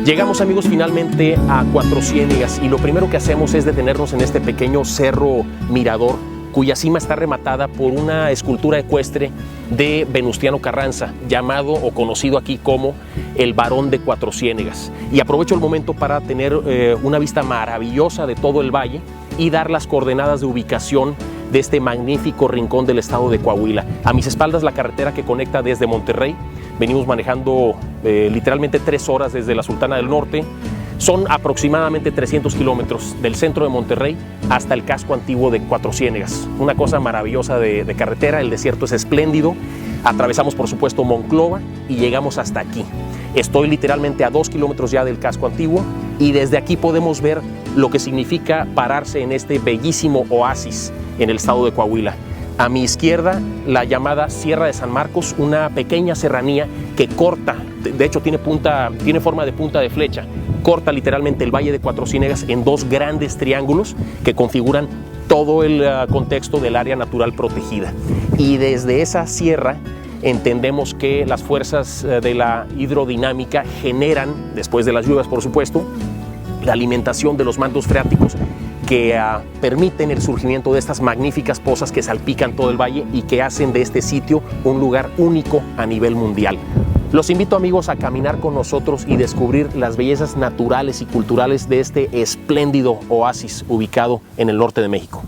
Llegamos, amigos, finalmente a Cuatro Ciénegas y lo primero que hacemos es detenernos en este pequeño cerro mirador cuya cima está rematada por una escultura ecuestre de Venustiano Carranza, llamado o conocido aquí como el Barón de Cuatro Ciénegas. Y aprovecho el momento para tener una vista maravillosa de todo el valle y dar las coordenadas de ubicación de este magnífico rincón del estado de Coahuila. A mis espaldas la carretera que conecta desde Monterrey. Venimos manejando literalmente 3 horas desde la Sultana del Norte. Son aproximadamente 300 kilómetros del centro de Monterrey hasta el casco antiguo de Cuatro Ciénegas. Una cosa maravillosa de carretera, el desierto es espléndido. Atravesamos, por supuesto, Monclova y llegamos hasta aquí. Estoy literalmente a 2 kilómetros ya del casco antiguo y desde aquí podemos ver lo que significa pararse en este bellísimo oasis en el estado de Coahuila. A mi izquierda, la llamada Sierra de San Marcos, una pequeña serranía que corta, de hecho tiene forma de punta de flecha, corta literalmente el Valle de Cuatro Ciénegas en 2 grandes triángulos que configuran todo el contexto del área natural protegida. Y desde esa sierra entendemos que las fuerzas de la hidrodinámica generan, después de las lluvias por supuesto, la alimentación de los mantos freáticos que permiten el surgimiento de estas magníficas pozas que salpican todo el valle y que hacen de este sitio un lugar único a nivel mundial. Los invito, amigos, a caminar con nosotros y descubrir las bellezas naturales y culturales de este espléndido oasis ubicado en el norte de México.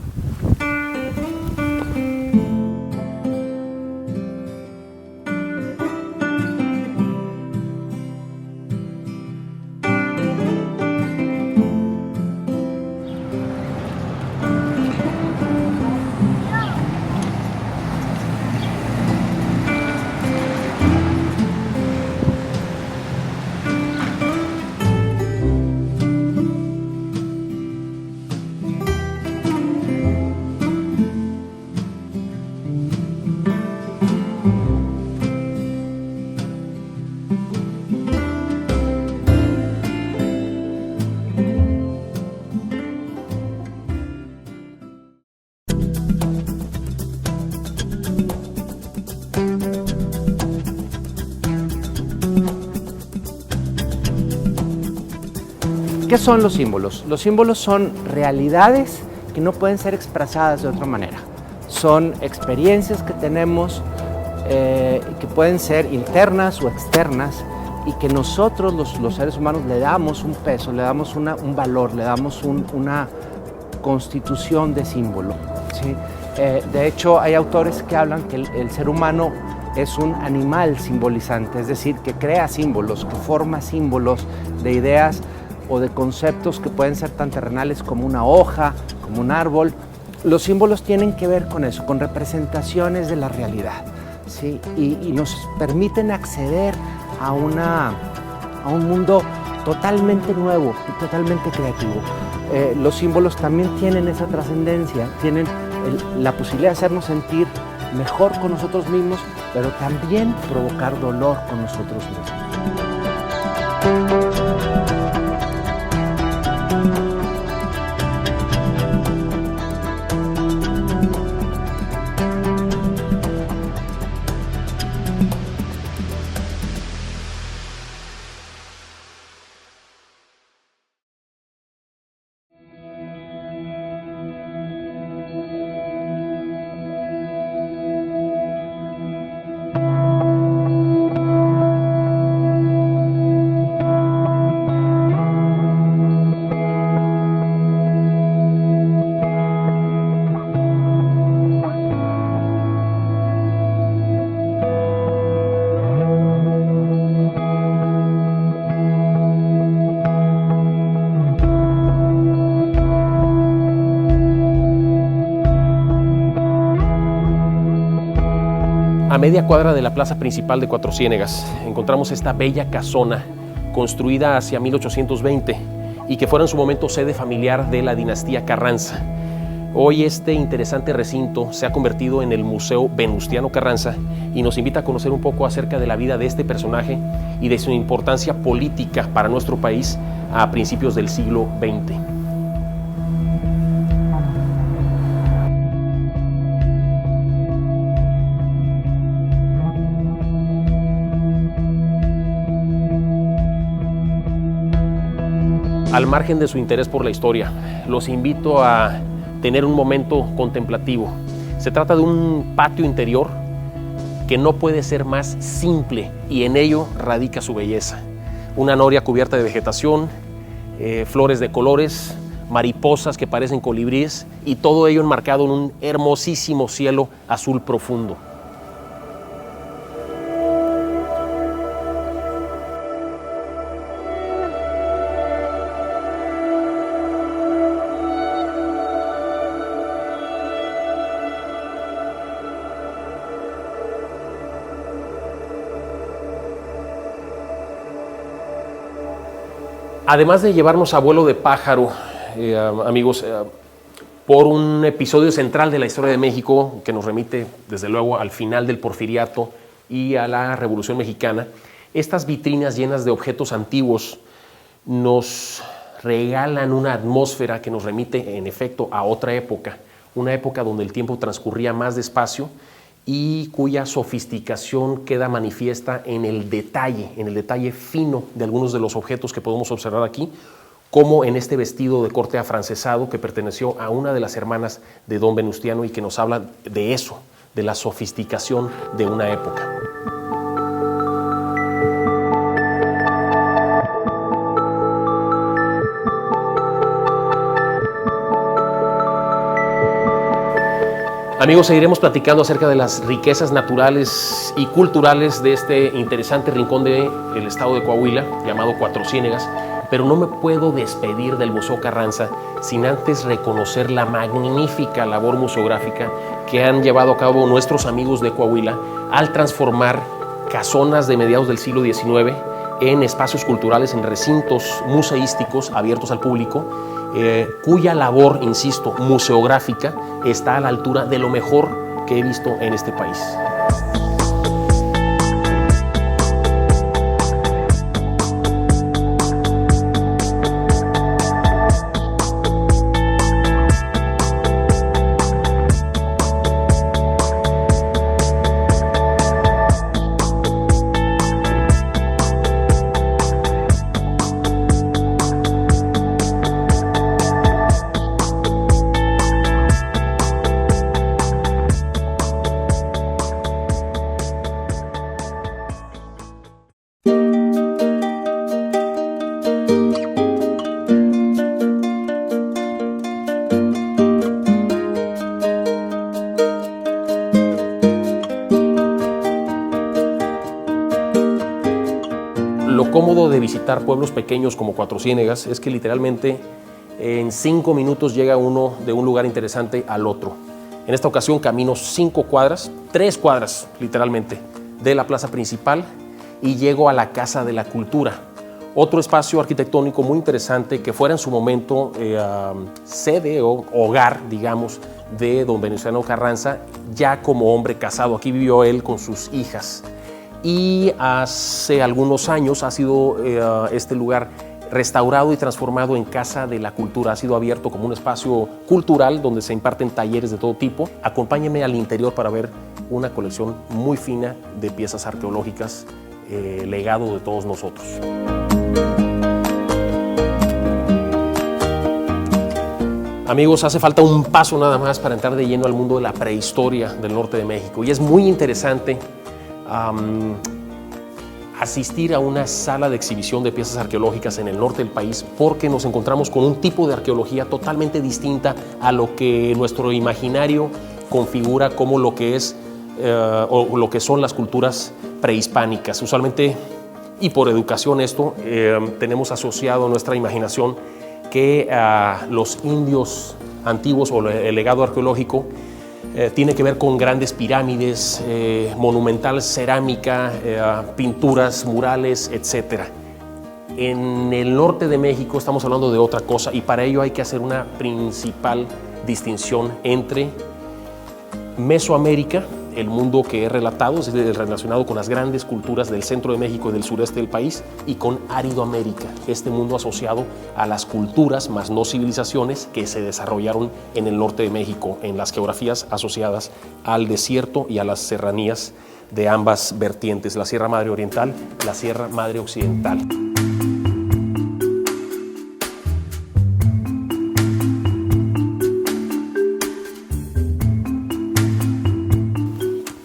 ¿Qué son los símbolos? Los símbolos son realidades que no pueden ser expresadas de otra manera. Son experiencias que tenemos que pueden ser internas o externas y que nosotros, los seres humanos, le damos un peso, le damos un valor, le damos una constitución de símbolo, ¿sí? De hecho, hay autores que hablan que el ser humano es un animal simbolizante, es decir, que crea símbolos, que forma símbolos de ideas o de conceptos que pueden ser tan terrenales como una hoja, como un árbol. Los símbolos tienen que ver con eso, con representaciones de la realidad, ¿sí? Y nos permiten acceder a un mundo totalmente nuevo y totalmente creativo. Los símbolos también tienen esa trascendencia, tienen la posibilidad de hacernos sentir mejor con nosotros mismos, pero también provocar dolor con nosotros mismos. A media cuadra de la plaza principal de Cuatro Ciénegas encontramos esta bella casona construida hacia 1820 y que fuera en su momento sede familiar de la dinastía Carranza. Hoy este interesante recinto se ha convertido en el Museo Venustiano Carranza y nos invita a conocer un poco acerca de la vida de este personaje y de su importancia política para nuestro país a principios del siglo XX. Al margen de su interés por la historia, los invito a tener un momento contemplativo. Se trata de un patio interior que no puede ser más simple y en ello radica su belleza. Una noria cubierta de vegetación, flores de colores, mariposas que parecen colibríes y todo ello enmarcado en un hermosísimo cielo azul profundo. Además de llevarnos a vuelo de pájaro, amigos, por un episodio central de la historia de México que nos remite desde luego al final del Porfiriato y a la Revolución Mexicana, estas vitrinas llenas de objetos antiguos nos regalan una atmósfera que nos remite en efecto a otra época, una época donde el tiempo transcurría más despacio y cuya sofisticación queda manifiesta en el detalle fino de algunos de los objetos que podemos observar aquí, como en este vestido de corte afrancesado que perteneció a una de las hermanas de don Venustiano y que nos habla de eso, de la sofisticación de una época. Amigos, seguiremos platicando acerca de las riquezas naturales y culturales de este interesante rincón del estado de Coahuila, llamado Cuatro Ciénegas, pero no me puedo despedir del Museo Carranza sin antes reconocer la magnífica labor museográfica que han llevado a cabo nuestros amigos de Coahuila al transformar casonas de mediados del siglo XIX en espacios culturales, en recintos museísticos abiertos al público, cuya labor, insisto, museográfica está a la altura de lo mejor que he visto en este país. Lo cómodo de visitar pueblos pequeños como Cuatro Ciénegas es que literalmente en 5 minutos llega uno de un lugar interesante al otro. En esta ocasión camino 3 cuadras literalmente, de la plaza principal y llego a la Casa de la Cultura, otro espacio arquitectónico muy interesante que fuera en su momento sede o hogar, digamos, de don Venustiano Carranza, ya como hombre casado. Aquí vivió él con sus hijas. Y hace algunos años ha sido este lugar restaurado y transformado en Casa de la Cultura. Ha sido abierto como un espacio cultural donde se imparten talleres de todo tipo. Acompáñenme al interior para ver una colección muy fina de piezas arqueológicas, legado de todos nosotros. Amigos, hace falta un paso nada más para entrar de lleno al mundo de la prehistoria del norte de México. Y es muy interesante asistir a una sala de exhibición de piezas arqueológicas en el norte del país porque nos encontramos con un tipo de arqueología totalmente distinta a lo que nuestro imaginario configura como lo que es o lo que son las culturas prehispánicas. Usualmente, y por educación esto, tenemos asociado a nuestra imaginación que los indios antiguos o el legado arqueológico tiene que ver con grandes pirámides, monumental cerámica, pinturas, murales, etc. En el norte de México estamos hablando de otra cosa y para ello hay que hacer una principal distinción entre Mesoamérica, el mundo que he relatado, es relacionado con las grandes culturas del centro de México y del sureste del país, y con Árido-América, este mundo asociado a las culturas, más no civilizaciones, que se desarrollaron en el norte de México, en las geografías asociadas al desierto y a las serranías de ambas vertientes, la Sierra Madre Oriental, la Sierra Madre Occidental.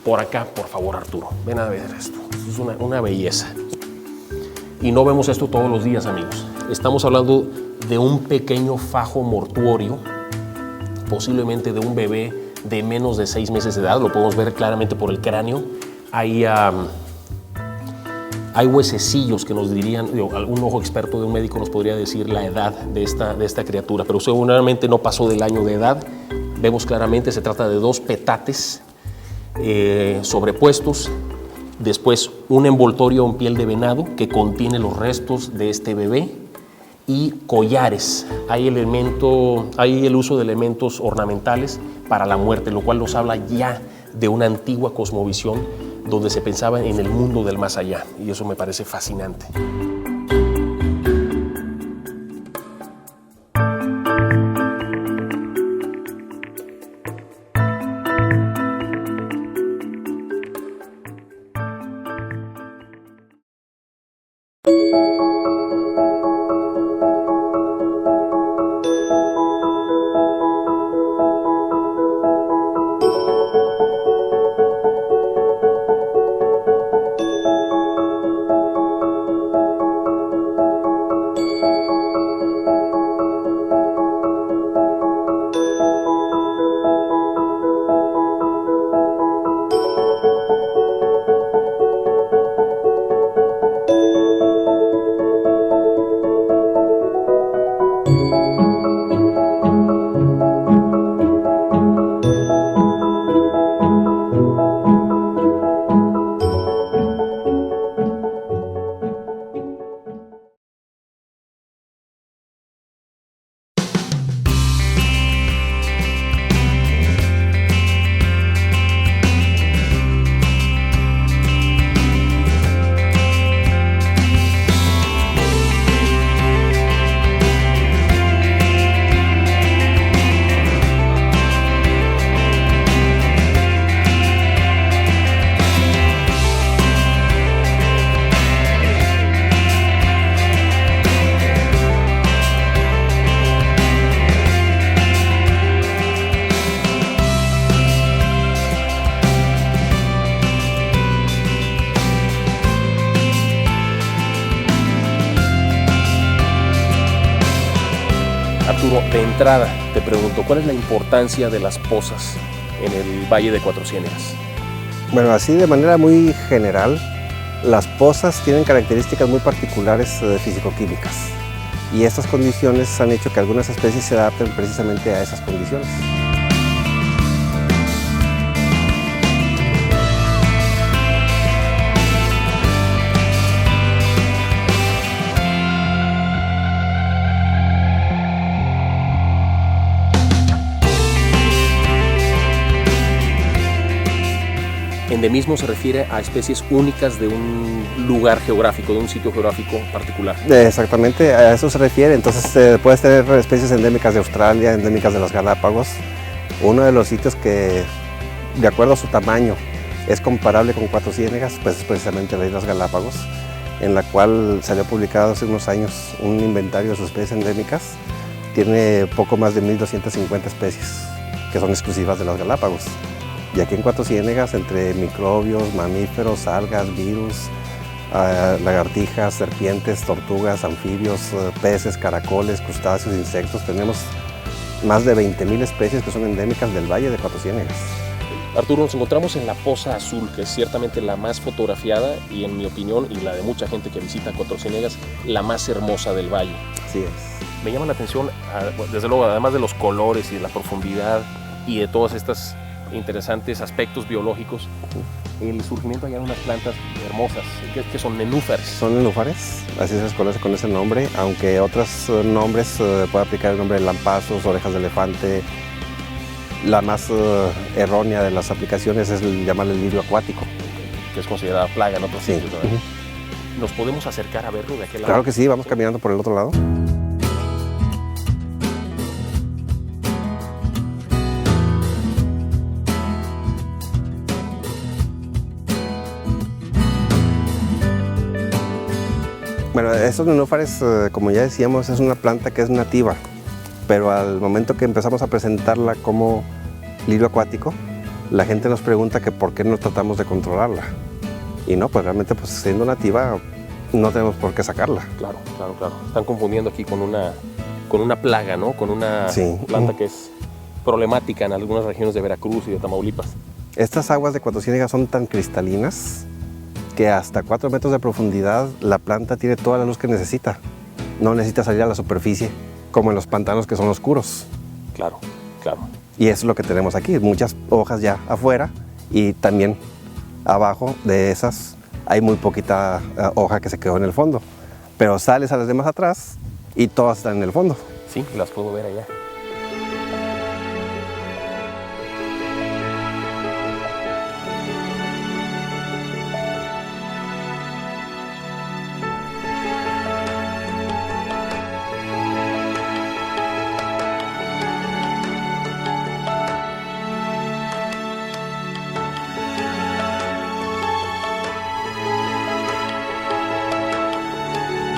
Por acá, por favor, Arturo. Ven a ver esto. Esto es una belleza. Y no vemos esto todos los días, amigos. Estamos hablando de un pequeño fajo mortuorio, posiblemente de un bebé de menos de 6 meses de edad. Lo podemos ver claramente por el cráneo. Hay huesecillos que nos dirían, algún ojo experto de un médico nos podría decir la edad de esta criatura, pero seguramente no pasó del año de edad. Vemos claramente, se trata de 2 petates sobrepuestos, después un envoltorio en piel de venado que contiene los restos de este bebé y collares. Hay el uso de elementos ornamentales para la muerte, lo cual nos habla ya de una antigua cosmovisión donde se pensaba en el mundo del más allá, y eso me parece fascinante. Arturo, de entrada te pregunto, ¿cuál es la importancia de las pozas en el Valle de Cuatro Ciénegas? Bueno, así de manera muy general, las pozas tienen características muy particulares físico-químicas, y estas condiciones han hecho que algunas especies se adapten precisamente a esas condiciones. Endemismo se refiere a especies únicas de un lugar geográfico, de un sitio geográfico particular. Exactamente, a eso se refiere. Entonces puedes tener especies endémicas de Australia, endémicas de los Galápagos. Uno de los sitios que, de acuerdo a su tamaño, es comparable con Cuatro Ciénegas, pues es precisamente las Islas Galápagos, en la cual salió publicado hace unos años un inventario de sus especies endémicas. Tiene poco más de 1.250 especies que son exclusivas de las Galápagos. Y aquí en Cuatro Ciénegas, entre microbios, mamíferos, algas, virus, lagartijas, serpientes, tortugas, anfibios, peces, caracoles, crustáceos, insectos, tenemos más de 20.000 especies que son endémicas del Valle de Cuatro Ciénegas. Arturo, nos encontramos en la Poza Azul, que es ciertamente la más fotografiada y, en mi opinión, y la de mucha gente que visita Cuatro Ciénegas, la más hermosa del valle. Así es. Me llama la atención, desde luego, además de los colores y de la profundidad y de todas estas interesantes aspectos biológicos, el surgimiento allá de unas plantas hermosas, que son nenúfares. Son nenúfares, así se les conoce con ese nombre, aunque otros nombres puede aplicar el nombre de lampazos, orejas de elefante. La más errónea de las aplicaciones es llamarle el lirio acuático, que es considerada plaga en otros sí. sitios, ¿verdad? ¿Nos podemos acercar a verlo de aquel lado? Claro que sí, vamos caminando por el otro lado. Bueno, estos nenúfares, como ya decíamos, es una planta que es nativa, pero al momento que empezamos a presentarla como lirio acuático, la gente nos pregunta que por qué no tratamos de controlarla. Y no, pues realmente pues siendo nativa no tenemos por qué sacarla. Claro. Están confundiendo aquí con una plaga, ¿no? Con una planta que es problemática en algunas regiones de Veracruz y de Tamaulipas. Estas aguas de Cuatro Ciénegas son tan cristalinas que hasta 4 metros de profundidad la planta tiene toda la luz que necesita. No necesita salir a la superficie, como en los pantanos que son oscuros. Claro. Y eso es lo que tenemos aquí, muchas hojas ya afuera y también abajo de esas hay muy poquita hoja que se quedó en el fondo. Pero sales a las demás atrás y todas están en el fondo. Sí, las puedo ver allá.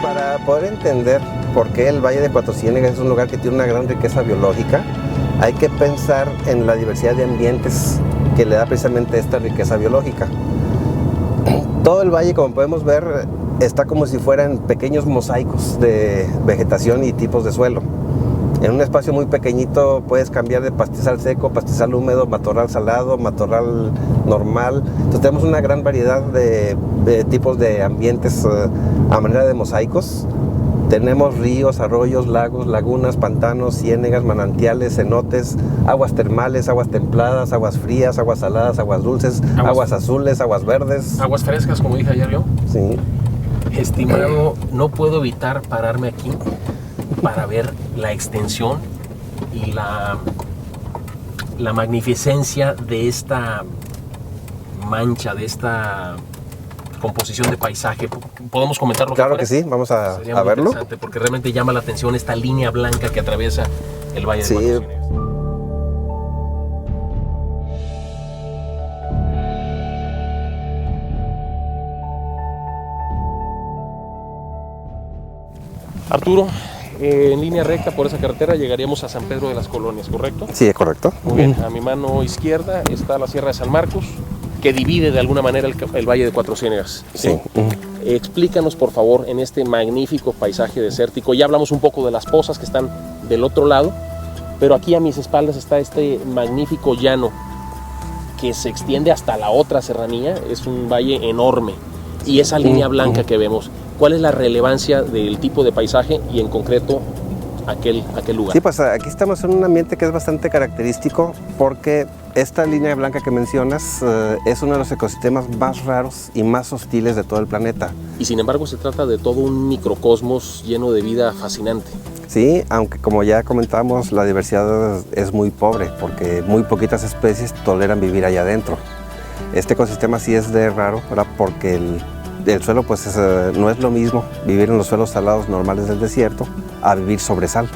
Para poder entender por qué el Valle de Cuatro Ciénegas es un lugar que tiene una gran riqueza biológica, hay que pensar en la diversidad de ambientes que le da precisamente esta riqueza biológica. Todo el valle, como podemos ver, está como si fueran pequeños mosaicos de vegetación y tipos de suelo. En un espacio muy pequeñito puedes cambiar de pastizal seco, pastizal húmedo, matorral salado, matorral normal. Entonces tenemos una gran variedad de tipos de ambientes a manera de mosaicos. Tenemos ríos, arroyos, lagos, lagunas, pantanos, ciénegas, manantiales, cenotes, aguas termales, aguas templadas, aguas frías, aguas saladas, aguas dulces, aguas azules, aguas verdes. Aguas frescas, como dije ayer yo. Sí. Estimado, no puedo evitar pararme aquí para ver la extensión y la magnificencia de esta mancha, de esta composición de paisaje. ¿Podemos comentarlo? Claro que sí, vamos a verlo. Interesante, porque realmente llama la atención esta línea blanca que atraviesa el Valle de Cuatro Ciénegas. Arturo, en línea recta por esa carretera llegaríamos a San Pedro de las Colonias, ¿correcto? Sí, es correcto. Muy bien, a mi mano izquierda está la Sierra de San Marcos, que divide de alguna manera el Valle de Cuatro Ciénegas. Sí. Explícanos, por favor, en este magnífico paisaje desértico. Ya hablamos un poco de las pozas que están del otro lado, pero aquí a mis espaldas está este magnífico llano que se extiende hasta la otra serranía. Es un valle enorme. Y esa línea blanca que vemos, ¿cuál es la relevancia del tipo de paisaje y en concreto aquel lugar? Sí, pues aquí estamos en un ambiente que es bastante característico porque esta línea blanca que mencionas es uno de los ecosistemas más raros y más hostiles de todo el planeta. Y sin embargo se trata de todo un microcosmos lleno de vida fascinante. Sí, aunque como ya comentamos, la diversidad es muy pobre porque muy poquitas especies toleran vivir allá adentro. Este ecosistema sí es de raro, ¿verdad? Porque el suelo pues no es lo mismo vivir en los suelos salados normales del desierto a vivir sobre sal,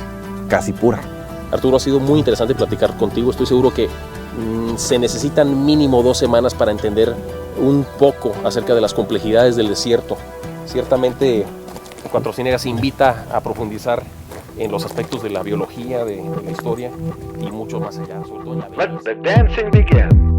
casi pura. Arturo, ha sido muy interesante platicar contigo. Estoy seguro que se necesitan mínimo 2 semanas para entender un poco acerca de las complejidades del desierto. Ciertamente Cuatro Ciénegas invita a profundizar en los aspectos de la biología, de la historia y mucho más allá, sobre todo en la belleza. Let the dancing begin.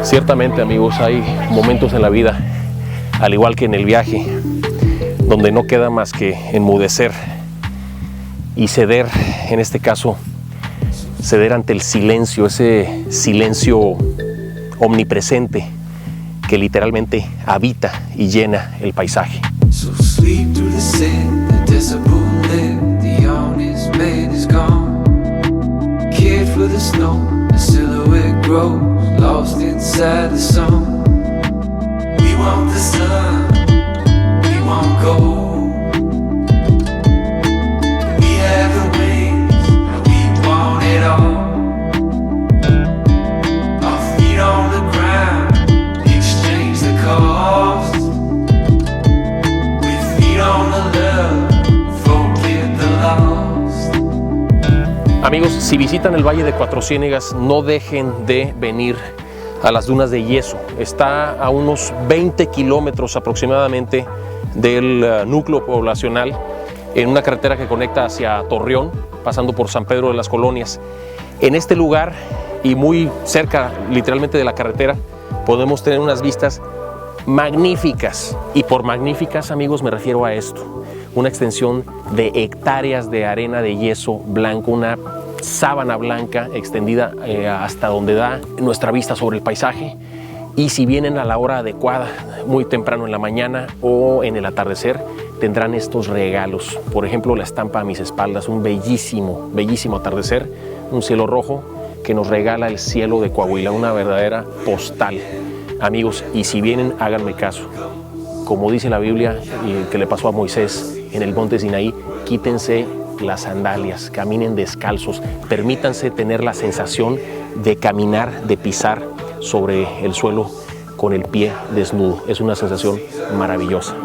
Ciertamente, amigos, hay momentos en la vida, al igual que en el viaje, donde no queda más que enmudecer y ceder, en este caso, ceder ante el silencio, ese silencio omnipresente que literalmente habita y llena el paisaje. So sleep through the sin, the decibel lit, the honest man is gone. Cared for the grows, lost inside the song. We want the sun, we want gold. We have the wings, and we want it all. Our feet on the ground, exchange the cost. With feet on the love, forget the lost. Amigos, si visitan el Valle de Cuatro Ciénegas, no dejen de venir a las dunas de yeso. Está a unos 20 kilómetros aproximadamente del núcleo poblacional, en una carretera que conecta hacia Torreón, pasando por San Pedro de las Colonias. En este lugar, y muy cerca literalmente de la carretera, podemos tener unas vistas magníficas. Y por magníficas, amigos, me refiero a esto: una extensión de hectáreas de arena de yeso blanco, una sábana blanca extendida hasta donde da nuestra vista sobre el paisaje. Y si vienen a la hora adecuada, muy temprano en la mañana o en el atardecer, tendrán estos regalos. Por ejemplo, la estampa a mis espaldas, un bellísimo, bellísimo atardecer, un cielo rojo que nos regala el cielo de Coahuila, una verdadera postal. Amigos, y si vienen, háganme caso. Como dice la Biblia, y que le pasó a Moisés en el monte Sinaí, quítense las sandalias, caminen descalzos, permítanse tener la sensación de caminar, de pisar sobre el suelo con el pie desnudo. Es una sensación maravillosa.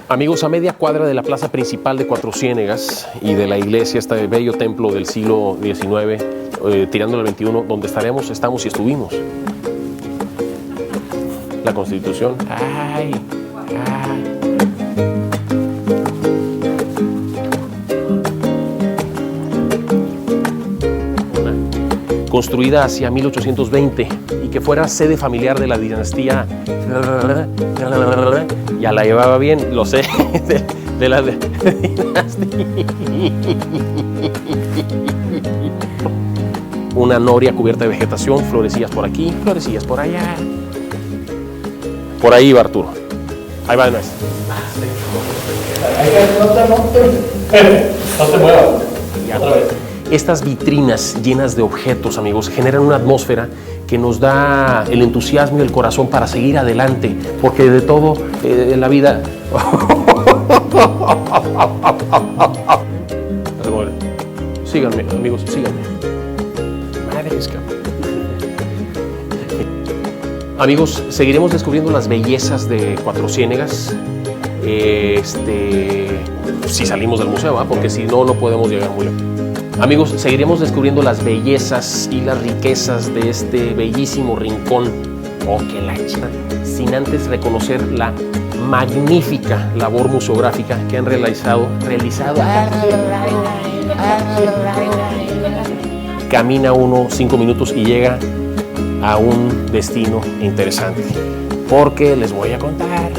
Amigos, a media cuadra de la plaza principal de Cuatro Ciénegas y de la iglesia, este bello templo del siglo XIX, tirando al XXI, donde estamos y estuvimos. La Constitución. Ay. Construida hacia 1820 y que fuera sede familiar de la dinastía, ya la llevaba bien, lo sé, de la dinastía. Una noria cubierta de vegetación, florecillas por aquí, florecillas por allá. Por ahí va Arturo. Ahí va de nuevo. No te muevas. Y otra vez. Estas vitrinas llenas de objetos, amigos, generan una atmósfera que nos da el entusiasmo y el corazón para seguir adelante, porque de todo en la vida... Síganme, amigos, síganme. Amigos, seguiremos descubriendo las bellezas de Cuatro Ciénegas. Si salimos del museo, porque si no, no podemos llegar muy lejos. Amigos, seguiremos descubriendo las bellezas y las riquezas de este bellísimo rincón, que la chica, sin antes reconocer la magnífica labor museográfica que han realizado. Camina uno 5 minutos y llega a un destino interesante, porque les voy a contar.